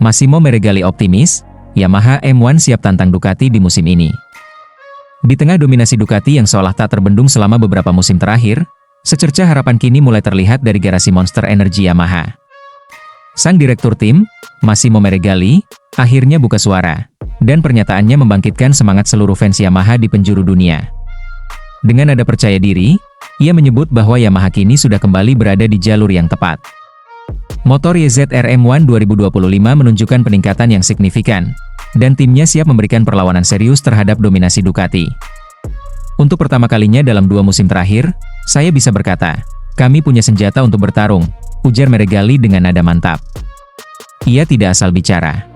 Massimo Meregali optimis, Yamaha M1 siap tantang Ducati di musim ini. Di tengah dominasi Ducati yang seolah tak terbendung selama beberapa musim terakhir, secercah harapan kini mulai terlihat dari garasi Monster Energy Yamaha. Sang direktur tim, Massimo Meregali, akhirnya buka suara, dan pernyataannya membangkitkan semangat seluruh fans Yamaha di penjuru dunia. Dengan nada percaya diri, ia menyebut bahwa Yamaha kini sudah kembali berada di jalur yang tepat. Motor YZR M1 2025 menunjukkan peningkatan yang signifikan, dan timnya siap memberikan perlawanan serius terhadap dominasi Ducati. Untuk pertama kalinya dalam 2 musim terakhir, saya bisa berkata, kami punya senjata untuk bertarung, ujar Meregali dengan nada mantap. Ia tidak asal bicara.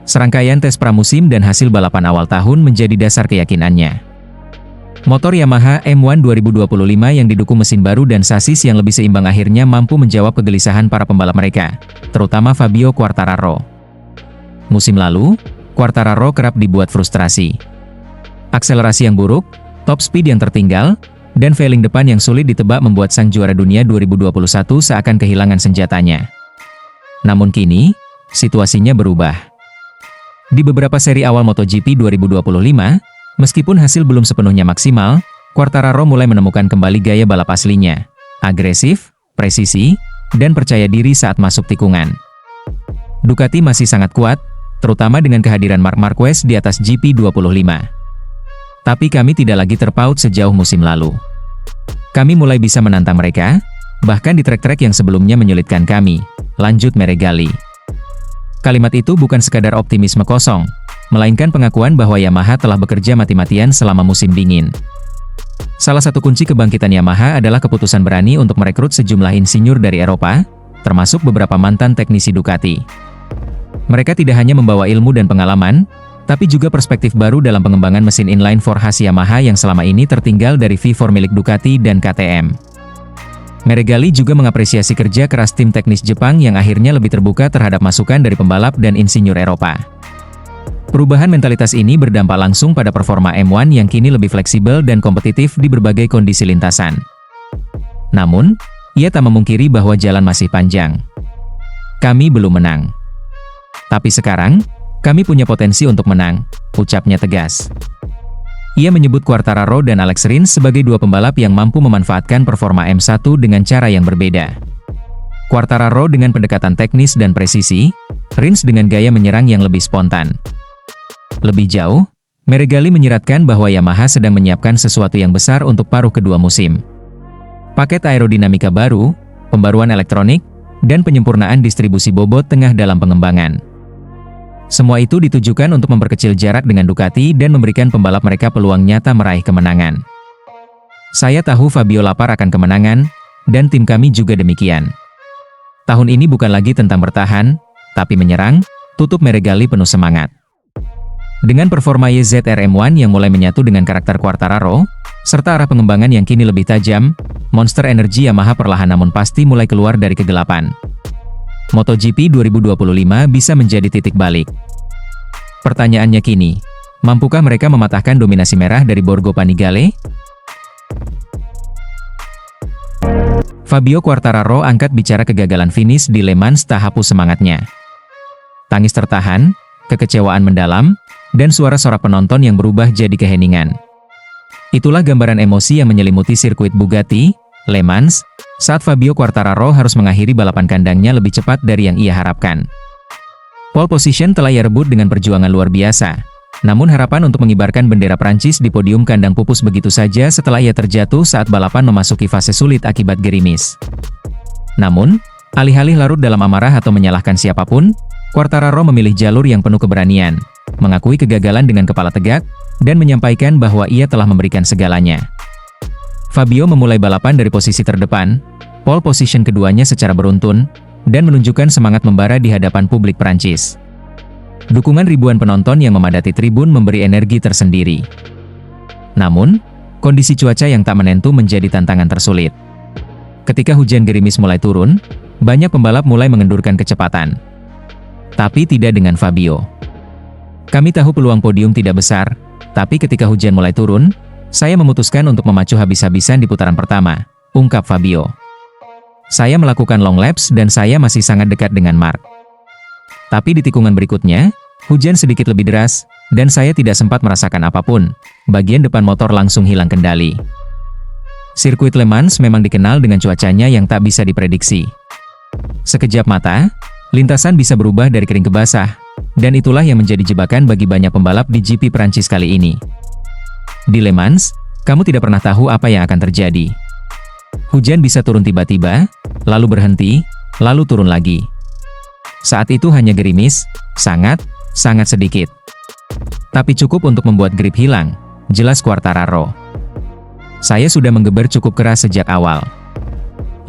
Serangkaian tes pramusim dan hasil balapan awal tahun menjadi dasar keyakinannya. Motor Yamaha M1 2025 yang didukung mesin baru dan sasis yang lebih seimbang akhirnya mampu menjawab kegelisahan para pembalap mereka, terutama Fabio Quartararo. Musim lalu, Quartararo kerap dibuat frustrasi. Akselerasi yang buruk, top speed yang tertinggal, dan failing depan yang sulit ditebak membuat sang juara dunia 2021 seakan kehilangan senjatanya. Namun kini, situasinya berubah. Di beberapa seri awal MotoGP 2025, meskipun hasil belum sepenuhnya maksimal, Quartararo mulai menemukan kembali gaya balap aslinya. Agresif, presisi, dan percaya diri saat masuk tikungan. Ducati masih sangat kuat, terutama dengan kehadiran Marc Marquez di atas GP25. Tapi kami tidak lagi terpaut sejauh musim lalu. Kami mulai bisa menantang mereka, bahkan di trek-trek yang sebelumnya menyulitkan kami, lanjut Meregali. Kalimat itu bukan sekadar optimisme kosong, melainkan pengakuan bahwa Yamaha telah bekerja mati-matian selama musim dingin. Salah satu kunci kebangkitan Yamaha adalah keputusan berani untuk merekrut sejumlah insinyur dari Eropa, termasuk beberapa mantan teknisi Ducati. Mereka tidak hanya membawa ilmu dan pengalaman, tapi juga perspektif baru dalam pengembangan mesin inline-4 khas Yamaha yang selama ini tertinggal dari V4 milik Ducati dan KTM. Meregali juga mengapresiasi kerja keras tim teknis Jepang yang akhirnya lebih terbuka terhadap masukan dari pembalap dan insinyur Eropa. Perubahan mentalitas ini berdampak langsung pada performa M1 yang kini lebih fleksibel dan kompetitif di berbagai kondisi lintasan. Namun, ia tak memungkiri bahwa jalan masih panjang. Kami belum menang. Tapi sekarang, kami punya potensi untuk menang, ucapnya tegas. Ia menyebut Quartararo dan Alex Rins sebagai 2 pembalap yang mampu memanfaatkan performa M1 dengan cara yang berbeda. Quartararo dengan pendekatan teknis dan presisi, Rins dengan gaya menyerang yang lebih spontan. Lebih jauh, Meregali menyiratkan bahwa Yamaha sedang menyiapkan sesuatu yang besar untuk paruh kedua musim. Paket aerodinamika baru, pembaruan elektronik, dan penyempurnaan distribusi bobot tengah dalam pengembangan. Semua itu ditujukan untuk memperkecil jarak dengan Ducati dan memberikan pembalap mereka peluang nyata meraih kemenangan. Saya tahu Fabio lapar akan kemenangan, dan tim kami juga demikian. Tahun ini bukan lagi tentang bertahan, tapi menyerang, tutup Meregali penuh semangat. Dengan performa YZR M1 yang mulai menyatu dengan karakter Quartararo, serta arah pengembangan yang kini lebih tajam, Monster Energy Yamaha perlahan namun pasti mulai keluar dari kegelapan. MotoGP 2025 bisa menjadi titik balik. Pertanyaannya kini, mampukah mereka mematahkan dominasi merah dari Borgo Panigale? Fabio Quartararo angkat bicara kegagalan finish di Le Mans tak hapus semangatnya. Tangis tertahan, kekecewaan mendalam, dan suara sorak penonton yang berubah jadi keheningan. Itulah gambaran emosi yang menyelimuti sirkuit Bugatti, Le Mans, saat Fabio Quartararo harus mengakhiri balapan kandangnya lebih cepat dari yang ia harapkan. Pole position telah ia rebut dengan perjuangan luar biasa, namun harapan untuk mengibarkan bendera Prancis di podium kandang pupus begitu saja setelah ia terjatuh saat balapan memasuki fase sulit akibat gerimis. Namun, alih-alih larut dalam amarah atau menyalahkan siapapun, Quartararo memilih jalur yang penuh keberanian, mengakui kegagalan dengan kepala tegak, dan menyampaikan bahwa ia telah memberikan segalanya. Fabio memulai balapan dari posisi terdepan, pole position keduanya secara beruntun, dan menunjukkan semangat membara di hadapan publik Prancis. Dukungan ribuan penonton yang memadati tribun memberi energi tersendiri. Namun, kondisi cuaca yang tak menentu menjadi tantangan tersulit. Ketika hujan gerimis mulai turun, banyak pembalap mulai mengendurkan kecepatan. Tapi tidak dengan Fabio. Kami tahu peluang podium tidak besar, tapi ketika hujan mulai turun, saya memutuskan untuk memacu habis-habisan di putaran pertama, ungkap Fabio. Saya melakukan long laps dan saya masih sangat dekat dengan Marc. Tapi di tikungan berikutnya, hujan sedikit lebih deras, dan saya tidak sempat merasakan apapun. Bagian depan motor langsung hilang kendali. Sirkuit Le Mans memang dikenal dengan cuacanya yang tak bisa diprediksi. Sekejap mata, lintasan bisa berubah dari kering ke basah, dan itulah yang menjadi jebakan bagi banyak pembalap di GP Prancis kali ini. Di Le Mans, kamu tidak pernah tahu apa yang akan terjadi. Hujan bisa turun tiba-tiba, lalu berhenti, lalu turun lagi. Saat itu hanya gerimis, sangat sedikit. Tapi cukup untuk membuat grip hilang, jelas Quartararo. Saya sudah menggeber cukup keras sejak awal.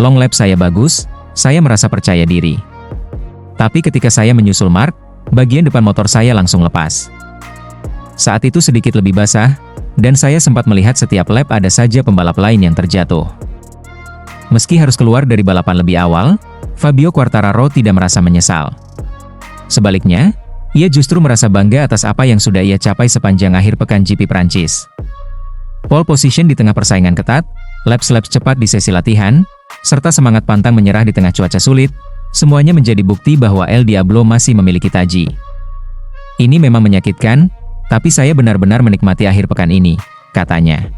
Long lap saya bagus, saya merasa percaya diri. Tapi ketika saya menyusul Mark, bagian depan motor saya langsung lepas. Saat itu sedikit lebih basah, dan saya sempat melihat setiap lap ada saja pembalap lain yang terjatuh. Meski harus keluar dari balapan lebih awal, Fabio Quartararo tidak merasa menyesal. Sebaliknya, ia justru merasa bangga atas apa yang sudah ia capai sepanjang akhir pekan GP Prancis. Pole position di tengah persaingan ketat, laps-laps cepat di sesi latihan, serta semangat pantang menyerah di tengah cuaca sulit, semuanya menjadi bukti bahwa El Diablo masih memiliki taji. Ini memang menyakitkan, tapi saya benar-benar menikmati akhir pekan ini, katanya.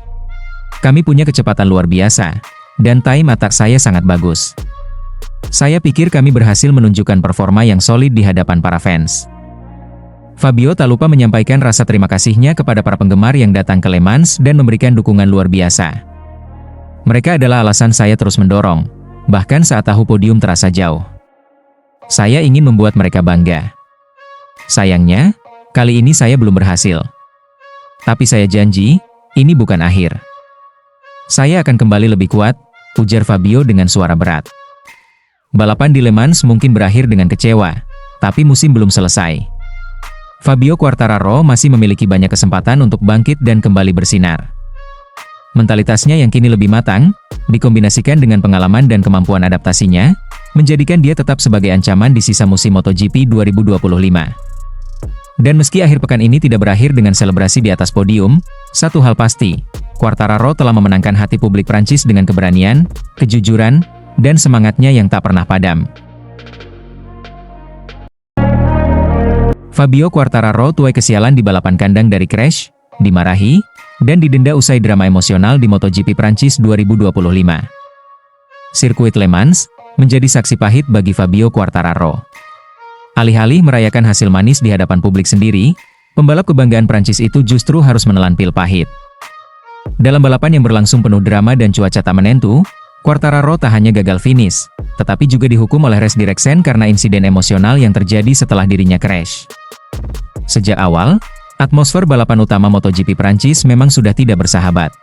Kami punya kecepatan luar biasa, dan time attack saya sangat bagus. Saya pikir kami berhasil menunjukkan performa yang solid di hadapan para fans. Fabio tak lupa menyampaikan rasa terima kasihnya kepada para penggemar yang datang ke Le Mans dan memberikan dukungan luar biasa. Mereka adalah alasan saya terus mendorong, bahkan saat tahu podium terasa jauh. Saya ingin membuat mereka bangga. Sayangnya, kali ini saya belum berhasil. Tapi saya janji, ini bukan akhir. Saya akan kembali lebih kuat, ujar Fabio dengan suara berat. Balapan di Le Mans mungkin berakhir dengan kecewa, tapi musim belum selesai. Fabio Quartararo masih memiliki banyak kesempatan untuk bangkit dan kembali bersinar. Mentalitasnya yang kini lebih matang, dikombinasikan dengan pengalaman dan kemampuan adaptasinya, menjadikan dia tetap sebagai ancaman di sisa musim MotoGP 2025. Dan meski akhir pekan ini tidak berakhir dengan selebrasi di atas podium, satu hal pasti, Quartararo telah memenangkan hati publik Prancis dengan keberanian, kejujuran, dan semangatnya yang tak pernah padam. Fabio Quartararo tuai kesialan di balapan kandang dari crash, dimarahi, dan didenda usai drama emosional di MotoGP Prancis 2025. Sirkuit Le Mans menjadi saksi pahit bagi Fabio Quartararo. Alih-alih merayakan hasil manis di hadapan publik sendiri, pembalap kebanggaan Prancis itu justru harus menelan pil pahit. Dalam balapan yang berlangsung penuh drama dan cuaca tak menentu, Quartararo tak hanya gagal finish, tetapi juga dihukum oleh race direction karena insiden emosional yang terjadi setelah dirinya crash. Sejak awal, atmosfer balapan utama MotoGP Prancis memang sudah tidak bersahabat.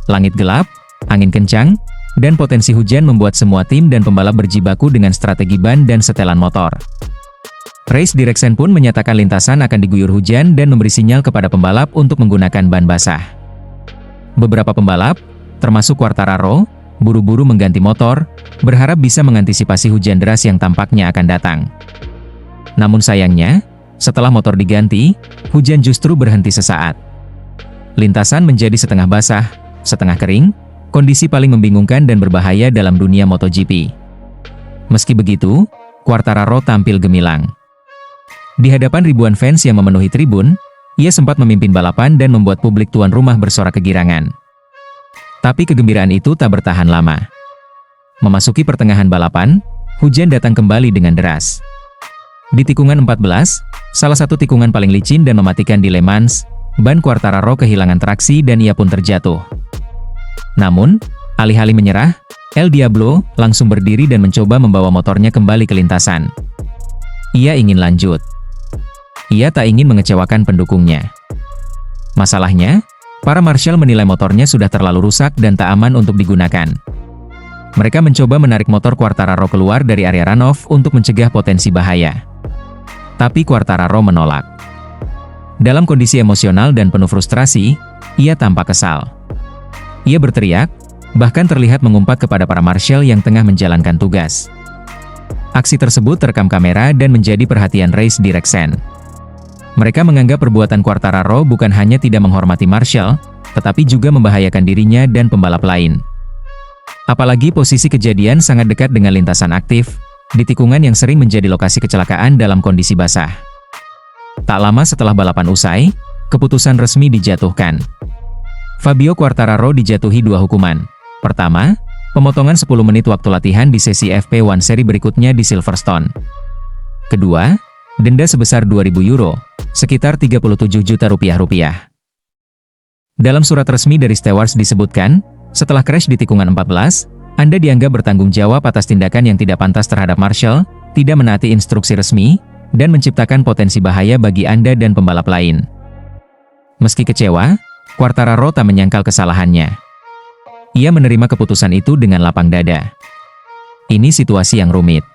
Langit gelap, angin kencang, dan potensi hujan membuat semua tim dan pembalap berjibaku dengan strategi ban dan setelan motor. Race direction pun menyatakan lintasan akan diguyur hujan dan memberi sinyal kepada pembalap untuk menggunakan ban basah. Beberapa pembalap, termasuk Quartararo, buru-buru mengganti motor, berharap bisa mengantisipasi hujan deras yang tampaknya akan datang. Namun sayangnya, setelah motor diganti, hujan justru berhenti sesaat. Lintasan menjadi setengah basah, setengah kering, kondisi paling membingungkan dan berbahaya dalam dunia MotoGP. Meski begitu, Quartararo tampil gemilang. Di hadapan ribuan fans yang memenuhi tribun, ia sempat memimpin balapan dan membuat publik tuan rumah bersorak kegirangan. Tapi kegembiraan itu tak bertahan lama. Memasuki pertengahan balapan, hujan datang kembali dengan deras. Di tikungan 14, salah satu tikungan paling licin dan mematikan di Le Mans, ban Quartararo kehilangan traksi dan ia pun terjatuh. Namun, alih-alih menyerah, El Diablo langsung berdiri dan mencoba membawa motornya kembali ke lintasan. Ia ingin lanjut. Ia tak ingin mengecewakan pendukungnya. Masalahnya, para marshal menilai motornya sudah terlalu rusak dan tak aman untuk digunakan. Mereka mencoba menarik motor Quartararo keluar dari area runoff untuk mencegah potensi bahaya. Tapi Quartararo menolak. Dalam kondisi emosional dan penuh frustrasi, ia tampak kesal. Ia berteriak, bahkan terlihat mengumpat kepada para marshal yang tengah menjalankan tugas. Aksi tersebut terekam kamera dan menjadi perhatian race direction. Mereka menganggap perbuatan Quartararo bukan hanya tidak menghormati marshal, tetapi juga membahayakan dirinya dan pembalap lain. Apalagi posisi kejadian sangat dekat dengan lintasan aktif, di tikungan yang sering menjadi lokasi kecelakaan dalam kondisi basah. Tak lama setelah balapan usai, keputusan resmi dijatuhkan. Fabio Quartararo dijatuhi 2 hukuman. Pertama, pemotongan 10 menit waktu latihan di sesi FP1 seri berikutnya di Silverstone. Kedua, denda sebesar 2.000 euro, sekitar 37 juta rupiah. Dalam surat resmi dari Stewards disebutkan, setelah crash di tikungan 14, Anda dianggap bertanggung jawab atas tindakan yang tidak pantas terhadap Marshall, tidak menaati instruksi resmi, dan menciptakan potensi bahaya bagi Anda dan pembalap lain. Meski kecewa, Quartararo tak menyangkal kesalahannya. Ia menerima keputusan itu dengan lapang dada. Ini situasi yang rumit.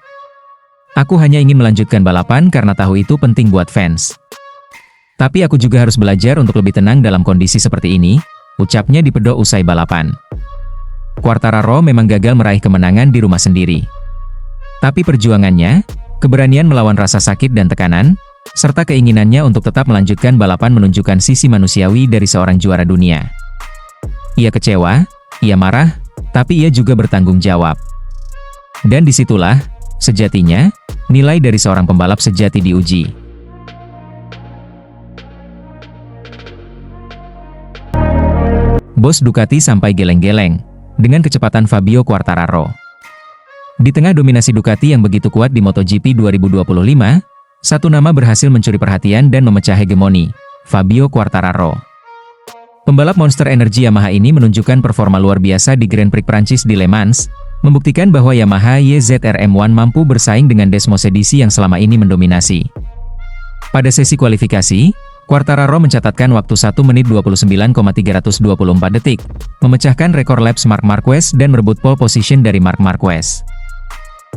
Aku hanya ingin melanjutkan balapan karena tahu itu penting buat fans. Tapi aku juga harus belajar untuk lebih tenang dalam kondisi seperti ini, ucapnya di pedok usai balapan. Quartararo memang gagal meraih kemenangan di rumah sendiri. Tapi perjuangannya, keberanian melawan rasa sakit dan tekanan, serta keinginannya untuk tetap melanjutkan balapan menunjukkan sisi manusiawi dari seorang juara dunia. Ia kecewa, ia marah, tapi ia juga bertanggung jawab. Dan disitulah, sejatinya, nilai dari seorang pembalap sejati diuji. Bos Ducati sampai geleng-geleng dengan kecepatan Fabio Quartararo. Di tengah dominasi Ducati yang begitu kuat di MotoGP 2025, satu nama berhasil mencuri perhatian dan memecah hegemoni, Fabio Quartararo. Pembalap Monster Energy Yamaha ini menunjukkan performa luar biasa di Grand Prix Prancis di Le Mans, membuktikan bahwa Yamaha YZR M1 mampu bersaing dengan Desmosedici yang selama ini mendominasi. Pada sesi kualifikasi, Quartararo mencatatkan waktu 1 menit 29,324 detik, memecahkan rekor laps Marc Marquez dan merebut pole position dari Marc Marquez.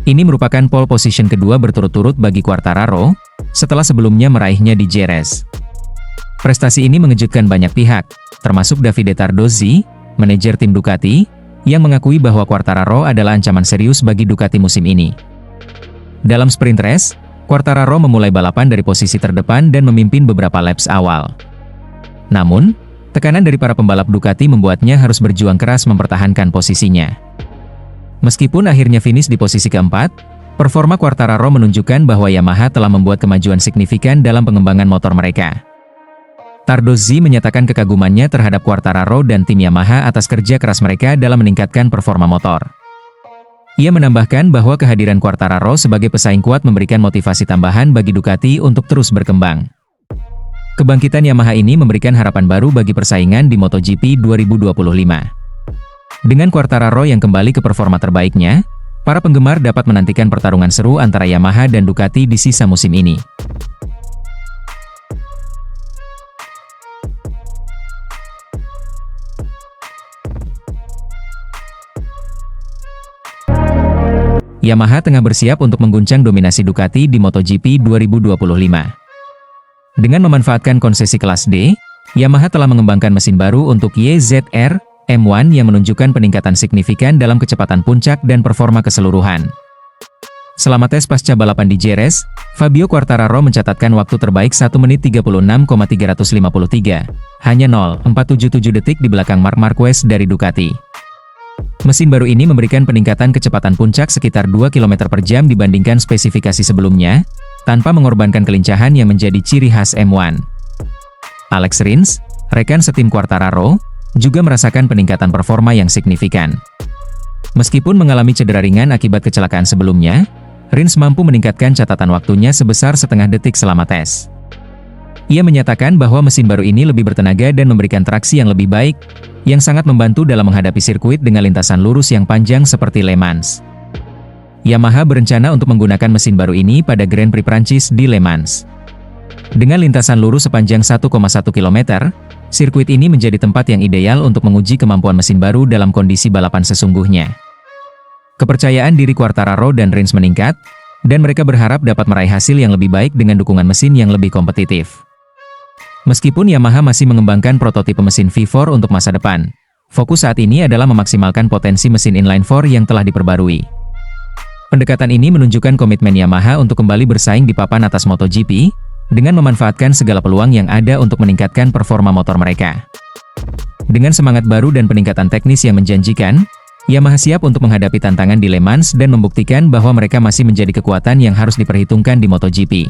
Ini merupakan pole position kedua berturut-turut bagi Quartararo, setelah sebelumnya meraihnya di Jerez. Prestasi ini mengejutkan banyak pihak, termasuk Davide Tardozzi, manajer tim Ducati, yang mengakui bahwa Quartararo adalah ancaman serius bagi Ducati musim ini. Dalam sprint race, Quartararo memulai balapan dari posisi terdepan dan memimpin beberapa laps awal. Namun, tekanan dari para pembalap Ducati membuatnya harus berjuang keras mempertahankan posisinya. Meskipun akhirnya finish di posisi keempat, performa Quartararo menunjukkan bahwa Yamaha telah membuat kemajuan signifikan dalam pengembangan motor mereka. Tardozzi menyatakan kekagumannya terhadap Quartararo dan tim Yamaha atas kerja keras mereka dalam meningkatkan performa motor. Ia menambahkan bahwa kehadiran Quartararo sebagai pesaing kuat memberikan motivasi tambahan bagi Ducati untuk terus berkembang. Kebangkitan Yamaha ini memberikan harapan baru bagi persaingan di MotoGP 2025. Dengan Quartararo yang kembali ke performa terbaiknya, para penggemar dapat menantikan pertarungan seru antara Yamaha dan Ducati di sisa musim ini. Yamaha tengah bersiap untuk mengguncang dominasi Ducati di MotoGP 2025. Dengan memanfaatkan konsesi kelas D, Yamaha telah mengembangkan mesin baru untuk YZR M1 yang menunjukkan peningkatan signifikan dalam kecepatan puncak dan performa keseluruhan. Selama tes pasca balapan di Jerez, Fabio Quartararo mencatatkan waktu terbaik 1 menit 36,353, hanya 0,477 detik di belakang Marc Marquez dari Ducati. Mesin baru ini memberikan peningkatan kecepatan puncak sekitar 2 km per jam dibandingkan spesifikasi sebelumnya, tanpa mengorbankan kelincahan yang menjadi ciri khas M1. Alex Rins, rekan setim Quartararo, juga merasakan peningkatan performa yang signifikan. Meskipun mengalami cedera ringan akibat kecelakaan sebelumnya, Rins mampu meningkatkan catatan waktunya sebesar setengah detik selama tes. Ia menyatakan bahwa mesin baru ini lebih bertenaga dan memberikan traksi yang lebih baik, yang sangat membantu dalam menghadapi sirkuit dengan lintasan lurus yang panjang seperti Le Mans. Yamaha berencana untuk menggunakan mesin baru ini pada Grand Prix Prancis di Le Mans. Dengan lintasan lurus sepanjang 1,1 km, sirkuit ini menjadi tempat yang ideal untuk menguji kemampuan mesin baru dalam kondisi balapan sesungguhnya. Kepercayaan diri Quartararo dan Rins meningkat, dan mereka berharap dapat meraih hasil yang lebih baik dengan dukungan mesin yang lebih kompetitif. Meskipun Yamaha masih mengembangkan prototipe mesin V4 untuk masa depan, fokus saat ini adalah memaksimalkan potensi mesin inline 4 yang telah diperbarui. Pendekatan ini menunjukkan komitmen Yamaha untuk kembali bersaing di papan atas MotoGP, dengan memanfaatkan segala peluang yang ada untuk meningkatkan performa motor mereka. Dengan semangat baru dan peningkatan teknis yang menjanjikan, Yamaha siap untuk menghadapi tantangan di Le Mans dan membuktikan bahwa mereka masih menjadi kekuatan yang harus diperhitungkan di MotoGP.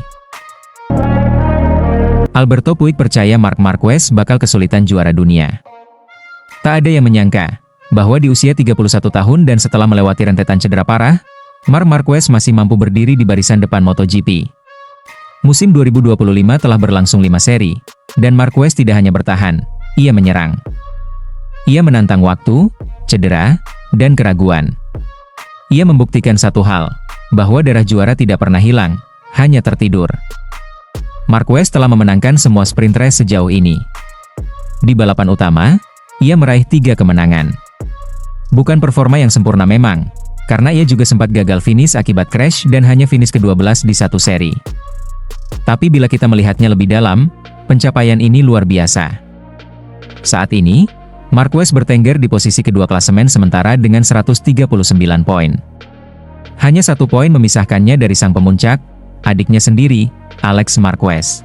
Alberto Puig percaya Marc Marquez bakal kesulitan juara dunia. Tak ada yang menyangka bahwa di usia 31 tahun dan setelah melewati rentetan cedera parah, Marc Marquez masih mampu berdiri di barisan depan MotoGP. Musim 2025 telah berlangsung 5 seri, dan Marquez tidak hanya bertahan, ia menyerang. Ia menantang waktu, cedera, dan keraguan. Ia membuktikan satu hal, bahwa darah juara tidak pernah hilang, hanya tertidur. Marquez telah memenangkan semua sprint race sejauh ini. Di balapan utama, ia meraih 3 kemenangan. Bukan performa yang sempurna memang, karena ia juga sempat gagal finish akibat crash dan hanya finish ke-12 di satu seri. Tapi bila kita melihatnya lebih dalam, pencapaian ini luar biasa. Saat ini, Marquez bertengger di posisi kedua klasemen sementara dengan 139 poin. Hanya 1 poin memisahkannya dari sang pemuncak, adiknya sendiri, Alex Marquez.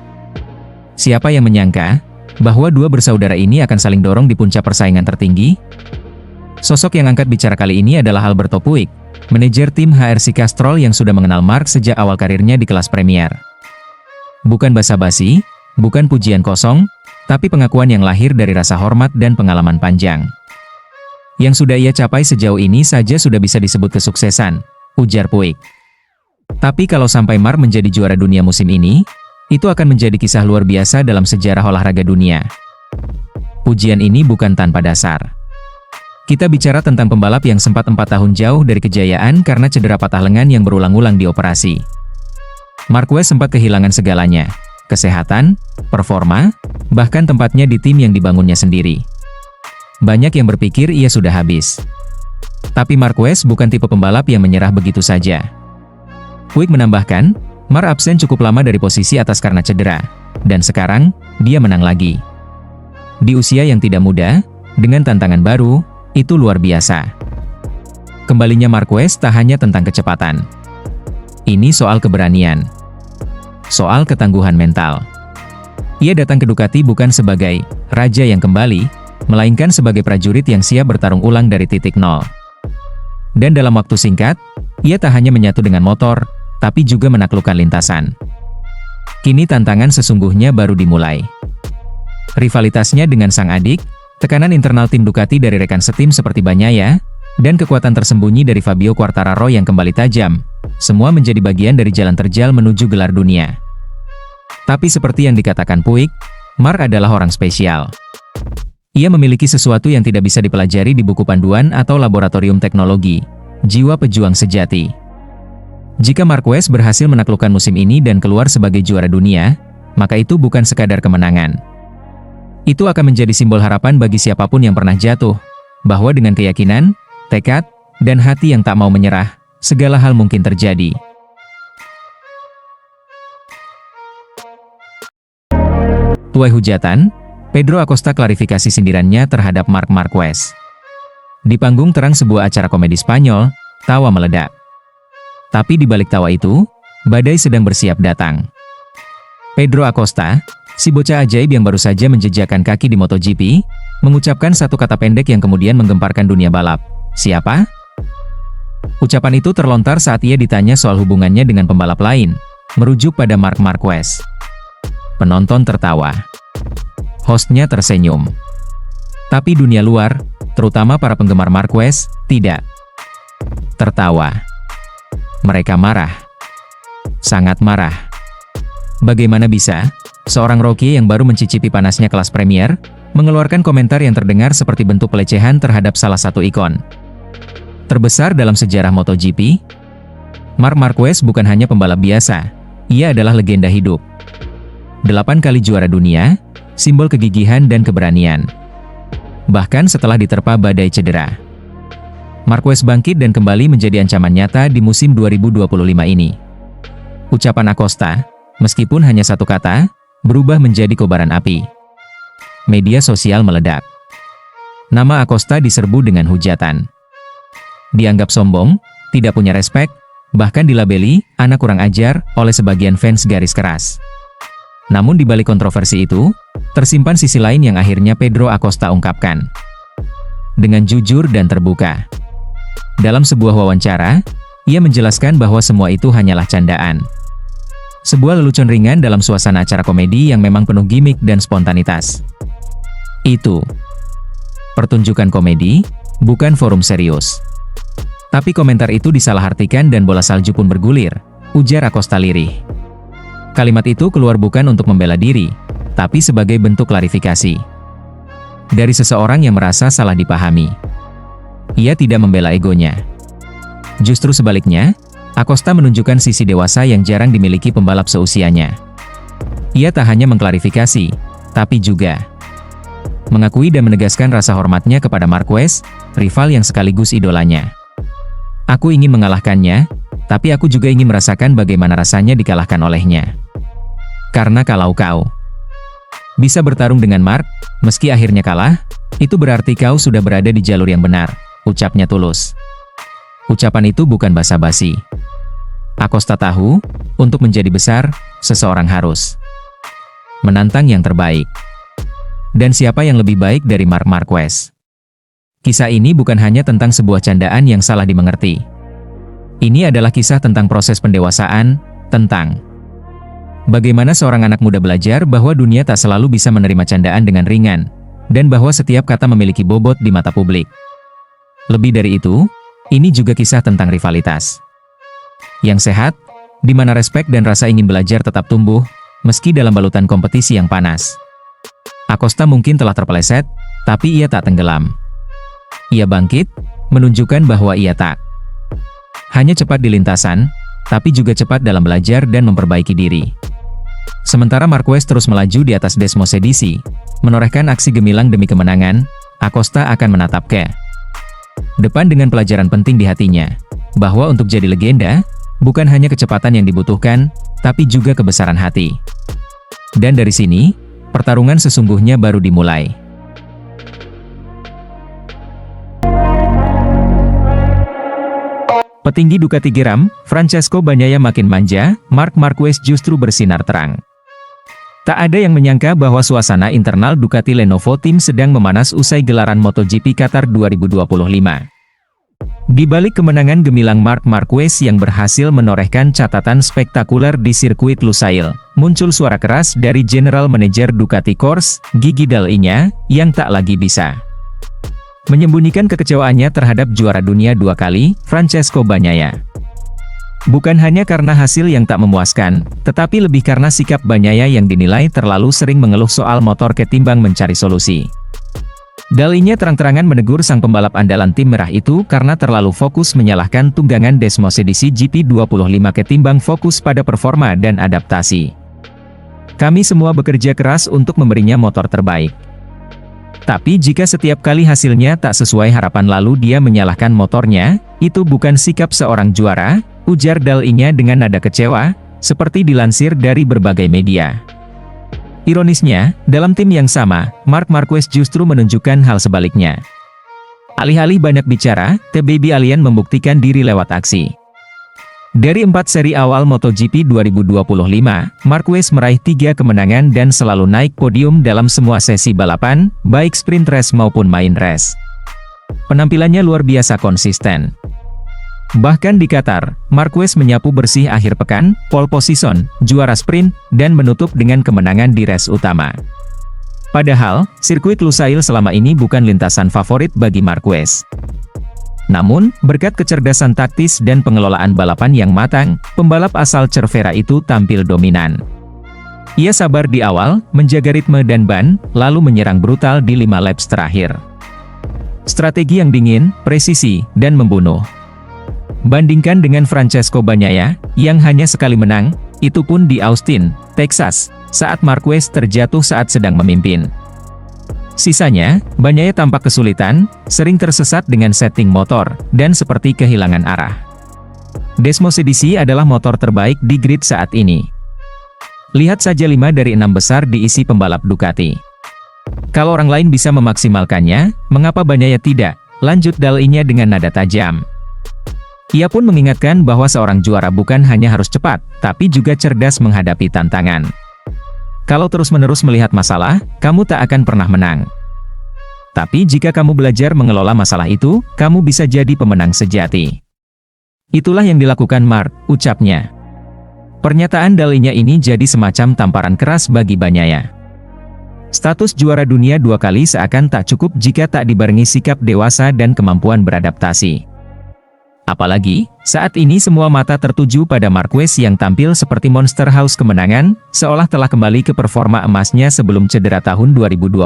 Siapa yang menyangka bahwa dua bersaudara ini akan saling dorong di puncak persaingan tertinggi? Sosok yang angkat bicara kali ini adalah Alberto Puig, manajer tim HRC Castrol yang sudah mengenal Marc sejak awal karirnya di kelas Premier. Bukan basa-basi, bukan pujian kosong, tapi pengakuan yang lahir dari rasa hormat dan pengalaman panjang. Yang sudah ia capai sejauh ini saja sudah bisa disebut kesuksesan, ujar Puig. Tapi kalau sampai Marc menjadi juara dunia musim ini, itu akan menjadi kisah luar biasa dalam sejarah olahraga dunia. Pujian ini bukan tanpa dasar. Kita bicara tentang pembalap yang sempat 4 tahun jauh dari kejayaan karena cedera patah lengan yang berulang-ulang dioperasi. Marquez sempat kehilangan segalanya, kesehatan, performa, bahkan tempatnya di tim yang dibangunnya sendiri. Banyak yang berpikir ia sudah habis. Tapi Marquez bukan tipe pembalap yang menyerah begitu saja. Puig menambahkan, Marc absen cukup lama dari posisi atas karena cedera, dan sekarang, dia menang lagi. Di usia yang tidak muda, dengan tantangan baru, itu luar biasa. Kembalinya Marquez tak hanya tentang kecepatan. Ini soal keberanian. Soal ketangguhan mental. Ia datang ke Ducati bukan sebagai raja yang kembali, melainkan sebagai prajurit yang siap bertarung ulang dari titik nol. Dan dalam waktu singkat, ia tak hanya menyatu dengan motor, tapi juga menaklukkan lintasan. Kini tantangan sesungguhnya baru dimulai. Rivalitasnya dengan sang adik, tekanan internal tim Ducati dari rekan setim seperti Bagnaia, dan kekuatan tersembunyi dari Fabio Quartararo yang kembali tajam, semua menjadi bagian dari jalan terjal menuju gelar dunia. Tapi seperti yang dikatakan Puig, Marc adalah orang spesial. Ia memiliki sesuatu yang tidak bisa dipelajari di buku panduan atau laboratorium teknologi, jiwa pejuang sejati. Jika Marquez berhasil menaklukkan musim ini dan keluar sebagai juara dunia, maka itu bukan sekadar kemenangan. Itu akan menjadi simbol harapan bagi siapapun yang pernah jatuh, bahwa dengan keyakinan, tekad, dan hati yang tak mau menyerah, segala hal mungkin terjadi. Tuai hujatan, Pedro Acosta klarifikasi sindirannya terhadap Marc Marquez. Di panggung terang sebuah acara komedi Spanyol, tawa meledak. Tapi di balik tawa itu, badai sedang bersiap datang. Pedro Acosta, si bocah ajaib yang baru saja menjejakkan kaki di MotoGP, mengucapkan satu kata pendek yang kemudian menggemparkan dunia balap. Siapa? Ucapan itu terlontar saat ia ditanya soal hubungannya dengan pembalap lain, merujuk pada Marc Marquez. Penonton tertawa. Hostnya tersenyum. Tapi dunia luar, terutama para penggemar Marquez, tidak tertawa. Mereka marah. Sangat marah. Bagaimana bisa seorang rookie yang baru mencicipi panasnya kelas Premier, mengeluarkan komentar yang terdengar seperti bentuk pelecehan terhadap salah satu ikon terbesar dalam sejarah MotoGP? Marc Marquez bukan hanya pembalap biasa, ia adalah legenda hidup. 8 kali juara dunia, simbol kegigihan dan keberanian. Bahkan setelah diterpa badai cedera, Marquez bangkit dan kembali menjadi ancaman nyata di musim 2025 ini. Ucapan Acosta, meskipun hanya satu kata, berubah menjadi kobaran api. Media sosial meledak. Nama Acosta diserbu dengan hujatan. Dianggap sombong, tidak punya respek, bahkan dilabeli anak kurang ajar oleh sebagian fans garis keras. Namun di balik kontroversi itu, tersimpan sisi lain yang akhirnya Pedro Acosta ungkapkan. Dengan jujur dan terbuka. Dalam sebuah wawancara, ia menjelaskan bahwa semua itu hanyalah candaan. Sebuah lelucon ringan dalam suasana acara komedi yang memang penuh gimmick dan spontanitas. Itu pertunjukan komedi, bukan forum serius. Tapi komentar itu disalahartikan dan bola salju pun bergulir, ujar Acosta lirih. Kalimat itu keluar bukan untuk membela diri, tapi sebagai bentuk klarifikasi dari seseorang yang merasa salah dipahami. Ia tidak membela egonya. Justru sebaliknya, Acosta menunjukkan sisi dewasa yang jarang dimiliki pembalap seusianya. Ia tak hanya mengklarifikasi, tapi juga mengakui dan menegaskan rasa hormatnya kepada Marquez, rival yang sekaligus idolanya. Aku ingin mengalahkannya, tapi aku juga ingin merasakan bagaimana rasanya dikalahkan olehnya. Karena kalau kau bisa bertarung dengan Mark, meski akhirnya kalah, itu berarti kau sudah berada di jalur yang benar, ucapnya tulus. Ucapan itu bukan basa-basi. Acosta tahu, untuk menjadi besar, seseorang harus menantang yang terbaik. Dan siapa yang lebih baik dari Marc Marquez? Kisah ini bukan hanya tentang sebuah candaan yang salah dimengerti. Ini adalah kisah tentang proses pendewasaan, tentang bagaimana seorang anak muda belajar bahwa dunia tak selalu bisa menerima candaan dengan ringan, dan bahwa setiap kata memiliki bobot di mata publik. Lebih dari itu, ini juga kisah tentang rivalitas yang sehat, di mana respek dan rasa ingin belajar tetap tumbuh, meski dalam balutan kompetisi yang panas. Acosta mungkin telah terpeleset, tapi ia tak tenggelam. Ia bangkit, menunjukkan bahwa ia tak hanya cepat di lintasan, tapi juga cepat dalam belajar dan memperbaiki diri. Sementara Marquez terus melaju di atas Desmosedici, menorehkan aksi gemilang demi kemenangan, Acosta akan menatap ke depan dengan pelajaran penting di hatinya, bahwa untuk jadi legenda, bukan hanya kecepatan yang dibutuhkan, tapi juga kebesaran hati. Dan dari sini, pertarungan sesungguhnya baru dimulai. Petinggi Ducati geram, Francesco Bagnaia makin manja, Marc Marquez justru bersinar terang. Tak ada yang menyangka bahwa suasana internal Ducati Lenovo Team sedang memanas usai gelaran MotoGP Qatar 2025. Di balik kemenangan gemilang Marc Marquez yang berhasil menorehkan catatan spektakuler di sirkuit Lusail, muncul suara keras dari General Manager Ducati Corse, Gigi Dall'Igna, yang tak lagi bisa menyembunyikan kekecewaannya terhadap juara dunia 2 kali, Francesco Bagnaia. Bukan hanya karena hasil yang tak memuaskan, tetapi lebih karena sikap Bagnaia yang dinilai terlalu sering mengeluh soal motor ketimbang mencari solusi. Dall'Igna terang-terangan menegur sang pembalap andalan tim merah itu karena terlalu fokus menyalahkan tunggangan Desmosedici GP25 ketimbang fokus pada performa dan adaptasi. Kami semua bekerja keras untuk memberinya motor terbaik. Tapi jika setiap kali hasilnya tak sesuai harapan lalu dia menyalahkan motornya, itu bukan sikap seorang juara, ujar Dall'Igna dengan nada kecewa, seperti dilansir dari berbagai media. Ironisnya, dalam tim yang sama, Marc Marquez justru menunjukkan hal sebaliknya. Alih-alih banyak bicara, The Baby Alien membuktikan diri lewat aksi. Dari 4 seri awal MotoGP 2025, Marquez meraih 3 kemenangan dan selalu naik podium dalam semua sesi balapan, baik sprint race maupun main race. Penampilannya luar biasa konsisten. Bahkan di Qatar, Marquez menyapu bersih akhir pekan, pole position, juara sprint, dan menutup dengan kemenangan di race utama. Padahal, sirkuit Lusail selama ini bukan lintasan favorit bagi Marquez. Namun, berkat kecerdasan taktis dan pengelolaan balapan yang matang, pembalap asal Cervera itu tampil dominan. Ia sabar di awal, menjaga ritme dan ban, lalu menyerang brutal di 5 laps terakhir. Strategi yang dingin, presisi, dan membunuh. Bandingkan dengan Francesco Bagnaia, yang hanya sekali menang, itu pun di Austin, Texas, saat Marquez terjatuh saat sedang memimpin. Sisanya, Bagnaia tampak kesulitan, sering tersesat dengan setting motor, dan seperti kehilangan arah. Desmosedici adalah motor terbaik di grid saat ini. Lihat saja 5 dari 6 besar diisi pembalap Ducati. Kalau orang lain bisa memaksimalkannya, mengapa Bagnaia tidak? Lanjut Dall'Igna dengan nada tajam. Ia pun mengingatkan bahwa seorang juara bukan hanya harus cepat, tapi juga cerdas menghadapi tantangan. Kalau terus-menerus melihat masalah, kamu tak akan pernah menang. Tapi jika kamu belajar mengelola masalah itu, kamu bisa jadi pemenang sejati. Itulah yang dilakukan Mark, ucapnya. Pernyataan dalinya ini jadi semacam tamparan keras bagi Bagnaia. Status juara dunia 2 kali seakan tak cukup jika tak dibarengi sikap dewasa dan kemampuan beradaptasi. Apalagi, saat ini semua mata tertuju pada Marquez yang tampil seperti monster haus kemenangan, seolah telah kembali ke performa emasnya sebelum cedera tahun 2020.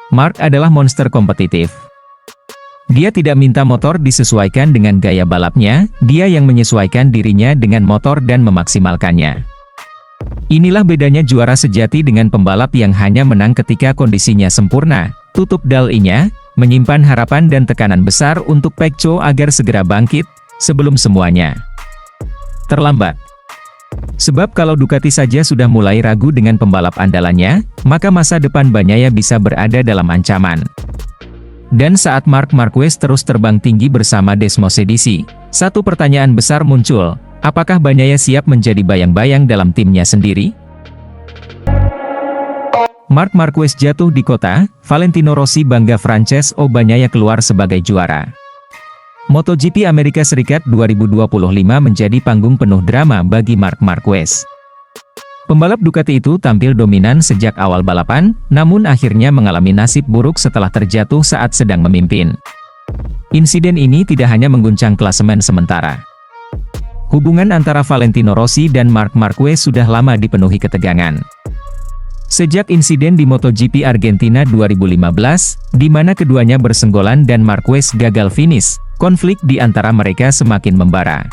Mark adalah monster kompetitif. Dia tidak minta motor disesuaikan dengan gaya balapnya, dia yang menyesuaikan dirinya dengan motor dan memaksimalkannya. Inilah bedanya juara sejati dengan pembalap yang hanya menang ketika kondisinya sempurna, tutup dal-nya, menyimpan harapan dan tekanan besar untuk Pecco agar segera bangkit, sebelum semuanya terlambat. Sebab kalau Ducati saja sudah mulai ragu dengan pembalap andalannya, maka masa depan Bagnaia bisa berada dalam ancaman. Dan saat Marc Marquez terus terbang tinggi bersama Desmosedici, satu pertanyaan besar muncul, apakah Bagnaia siap menjadi bayang-bayang dalam timnya sendiri? Marc Marquez jatuh di kota, Valentino Rossi bangga, Francesco Bagnaia keluar sebagai juara. MotoGP Amerika Serikat 2025 menjadi panggung penuh drama bagi Marc Marquez. Pembalap Ducati itu tampil dominan sejak awal balapan, namun akhirnya mengalami nasib buruk setelah terjatuh saat sedang memimpin. Insiden ini tidak hanya mengguncang klasemen sementara. Hubungan antara Valentino Rossi dan Marc Marquez sudah lama dipenuhi ketegangan. Sejak insiden di MotoGP Argentina 2015, di mana keduanya bersenggolan dan Marquez gagal finish, konflik di antara mereka semakin membara.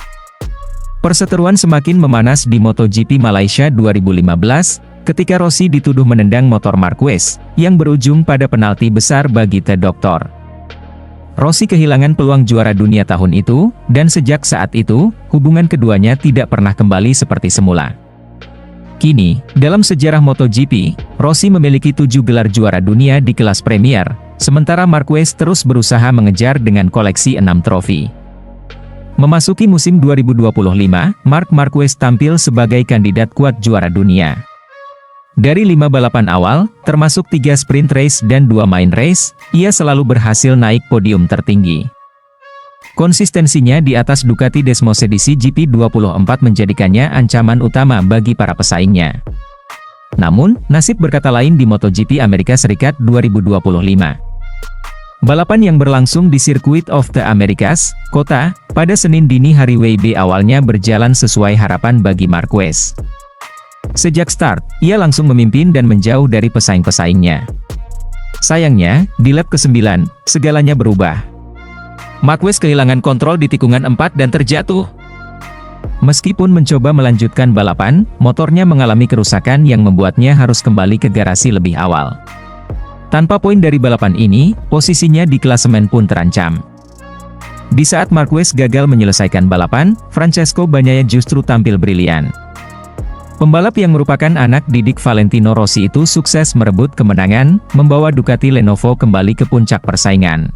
Perseteruan semakin memanas di MotoGP Malaysia 2015, ketika Rossi dituduh menendang motor Marquez, yang berujung pada penalti besar bagi The Doctor. Rossi kehilangan peluang juara dunia tahun itu, dan sejak saat itu, hubungan keduanya tidak pernah kembali seperti semula. Kini, dalam sejarah MotoGP, Rossi memiliki 7 gelar juara dunia di kelas Premier, sementara Marquez terus berusaha mengejar dengan koleksi 6 trofi. Memasuki musim 2025, Marc Marquez tampil sebagai kandidat kuat juara dunia. Dari 5 balapan awal, termasuk 3 sprint race dan 2 main race, ia selalu berhasil naik podium tertinggi. Konsistensinya di atas Ducati Desmosedici GP24 menjadikannya ancaman utama bagi para pesaingnya. Namun, nasib berkata lain di MotoGP Amerika Serikat 2025. Balapan yang berlangsung di Circuit of the Americas, kota, pada Senin dini hari WIB awalnya berjalan sesuai harapan bagi Marquez. Sejak start, ia langsung memimpin dan menjauh dari pesaing-pesaingnya. Sayangnya, di lap ke-9, segalanya berubah. Marquez kehilangan kontrol di tikungan 4 dan terjatuh. Meskipun mencoba melanjutkan balapan, motornya mengalami kerusakan yang membuatnya harus kembali ke garasi lebih awal. Tanpa poin dari balapan ini, posisinya di klasemen pun terancam. Di saat Marquez gagal menyelesaikan balapan, Francesco Bagnaia justru tampil brilian. Pembalap yang merupakan anak didik Valentino Rossi itu sukses merebut kemenangan, membawa Ducati Lenovo kembali ke puncak persaingan.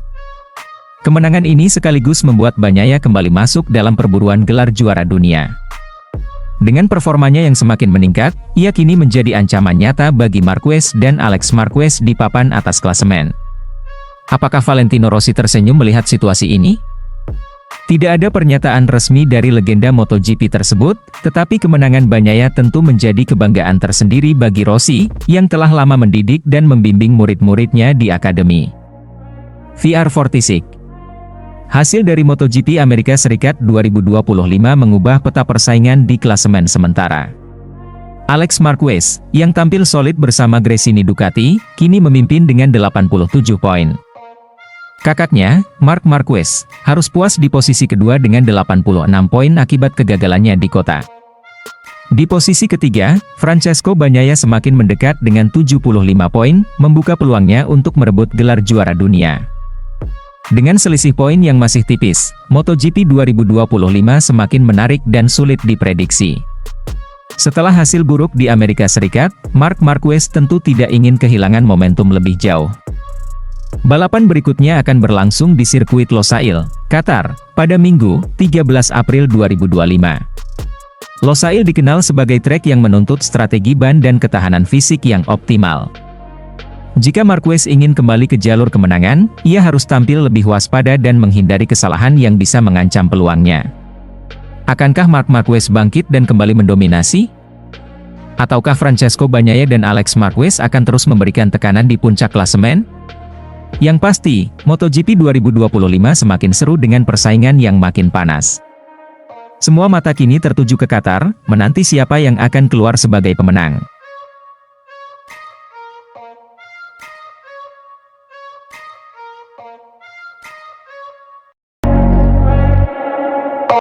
Kemenangan ini sekaligus membuat Bagnaia kembali masuk dalam perburuan gelar juara dunia. Dengan performanya yang semakin meningkat, ia kini menjadi ancaman nyata bagi Marquez dan Alex Marquez di papan atas klasemen. Apakah Valentino Rossi tersenyum melihat situasi ini? Tidak ada pernyataan resmi dari legenda MotoGP tersebut, tetapi kemenangan Bagnaia tentu menjadi kebanggaan tersendiri bagi Rossi, yang telah lama mendidik dan membimbing murid-muridnya di akademi. VR46. Hasil dari MotoGP Amerika Serikat 2025 mengubah peta persaingan di klasemen sementara. Alex Marquez, yang tampil solid bersama Gresini Ducati, kini memimpin dengan 87 poin. Kakaknya, Marc Marquez, harus puas di posisi kedua dengan 86 poin akibat kegagalannya di kota. Di posisi ketiga, Francesco Bagnaia semakin mendekat dengan 75 poin, membuka peluangnya untuk merebut gelar juara dunia. Dengan selisih poin yang masih tipis, MotoGP 2025 semakin menarik dan sulit diprediksi. Setelah hasil buruk di Amerika Serikat, Marc Marquez tentu tidak ingin kehilangan momentum lebih jauh. Balapan berikutnya akan berlangsung di sirkuit Losail, Qatar, pada Minggu, 13 April 2025. Losail dikenal sebagai trek yang menuntut strategi ban dan ketahanan fisik yang optimal. Jika Marquez ingin kembali ke jalur kemenangan, ia harus tampil lebih waspada dan menghindari kesalahan yang bisa mengancam peluangnya. Akankah Marc Marquez bangkit dan kembali mendominasi? Ataukah Francesco Bagnaia dan Alex Marquez akan terus memberikan tekanan di puncak klasemen? Yang pasti, MotoGP 2025 semakin seru dengan persaingan yang makin panas. Semua mata kini tertuju ke Qatar, menanti siapa yang akan keluar sebagai pemenang.